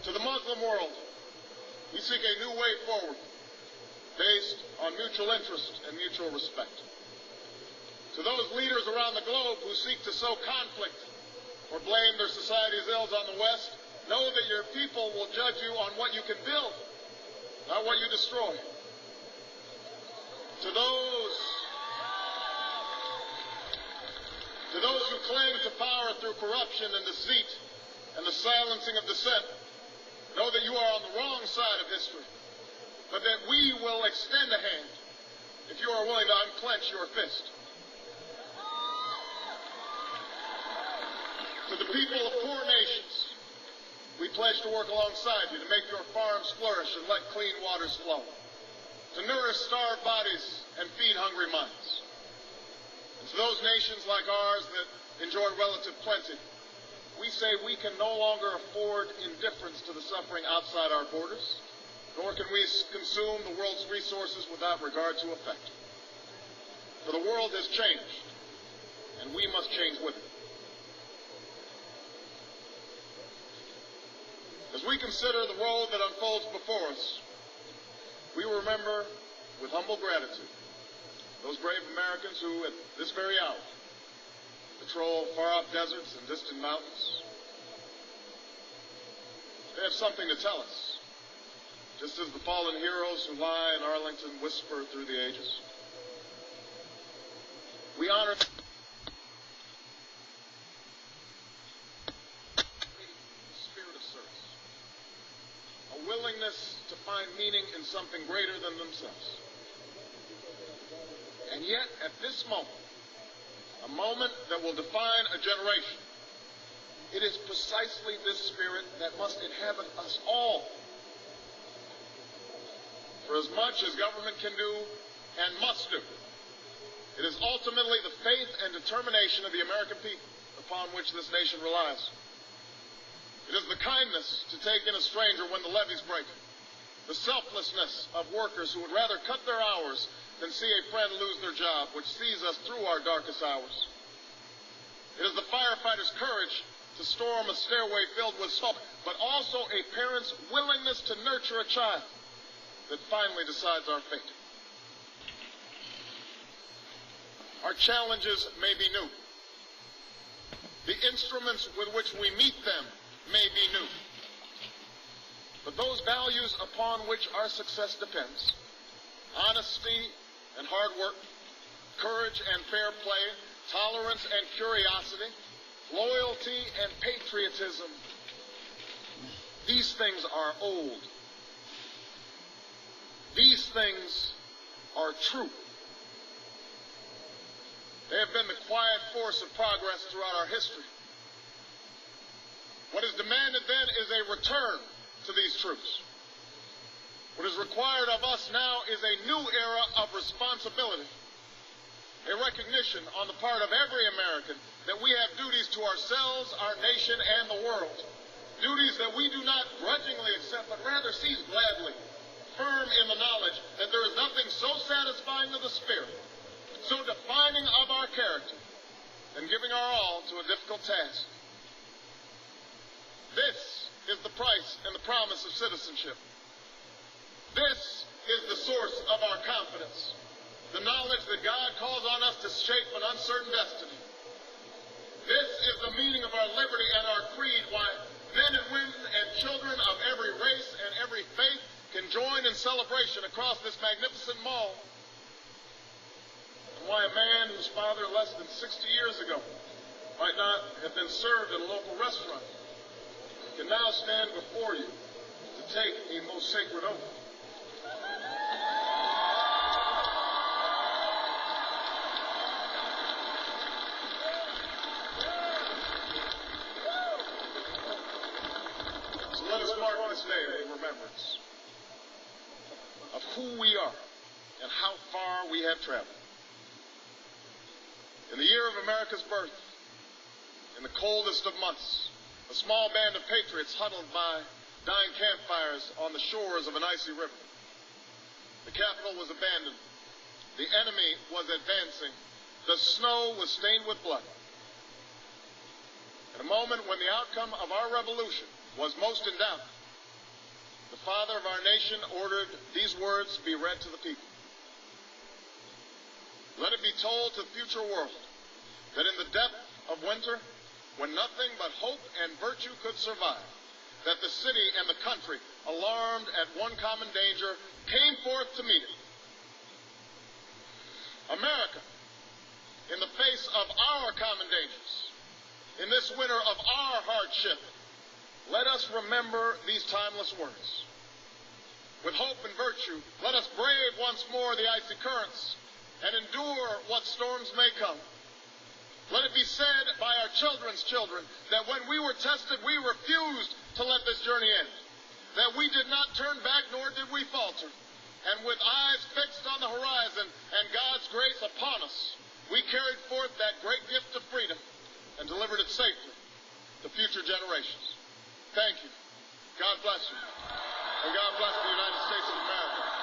To the Muslim world, we seek a new way forward based on mutual interest and mutual respect. To those leaders around the globe who seek to sow conflict or blame their society's ills on the West, know that your people will judge you on what you can build, not what you destroy. To those who claim to power through corruption and deceit and the silencing of dissent, know that you are on the wrong side of history, but that we will extend a hand if you are willing to unclench your fist. To the people of poor nations, we pledge to work alongside you to make your farms flourish and let clean waters flow, to nourish starved bodies and feed hungry minds. And to those nations like ours that enjoy relative plenty, we say we can no longer afford indifference to the suffering outside our borders, nor can we consume the world's resources without regard to effect. For the world has changed, and we must change with it. As we consider the road that unfolds before us, we remember with humble gratitude those brave Americans who, at this very hour, patrol far-off deserts and distant mountains. They have something to tell us, just as the fallen heroes who lie in Arlington whisper through the ages. We honor willingness to find meaning in something greater than themselves. And yet, at this moment, a moment that will define a generation, it is precisely this spirit that must inhabit us all. For as much as government can do and must do, it is ultimately the faith and determination of the American people upon which this nation relies. It is the kindness to take in a stranger when the levees break, the selflessness of workers who would rather cut their hours than see a friend lose their job, which sees us through our darkest hours. It is the firefighter's courage to storm a stairway filled with smoke, but also a parent's willingness to nurture a child that finally decides our fate. Our challenges may be new. The instruments with which we meet them may be new. But those values upon which our success depends, honesty and hard work, courage and fair play, tolerance and curiosity, loyalty and patriotism, these things are old. These things are true. They have been the quiet force of progress throughout our history. What is demanded then is a return to these truths. What is required of us now is a new era of responsibility, a recognition on the part of every American that we have duties to ourselves, our nation, and the world. Duties that we do not grudgingly accept, but rather seize gladly, firm in the knowledge that there is nothing so satisfying to the spirit, so defining of our character, than giving our all to a difficult task. This is the price and the promise of citizenship. This is the source of our confidence, the knowledge that God calls on us to shape an uncertain destiny. This is the meaning of our liberty and our creed, why men and women and children of every race and every faith can join in celebration across this magnificent mall, and why a man whose father less than 60 years ago might not have been served at a local restaurant can now stand before you to take a most sacred oath. So let us mark this day in remembrance of who we are and how far we have traveled. In the year of America's birth, in the coldest of months, a small band of patriots huddled by dying campfires on the shores of an icy river. The capital was abandoned. The enemy was advancing. The snow was stained with blood. At a moment when the outcome of our revolution was most in doubt, the father of our nation ordered these words be read to the people. Let it be told to the future world that in the depth of winter, when nothing but hope and virtue could survive, that the city and the country, alarmed at one common danger, came forth to meet it. America, in the face of our common dangers, in this winter of our hardship, let us remember these timeless words. With hope and virtue, let us brave once more the icy currents and endure what storms may come. Let it be said by our children's children that when we were tested, we refused to let this journey end, that we did not turn back nor did we falter, and with eyes fixed on the horizon and God's grace upon us, we carried forth that great gift of freedom and delivered it safely to future generations. Thank you. God bless you. And God bless the United States of America.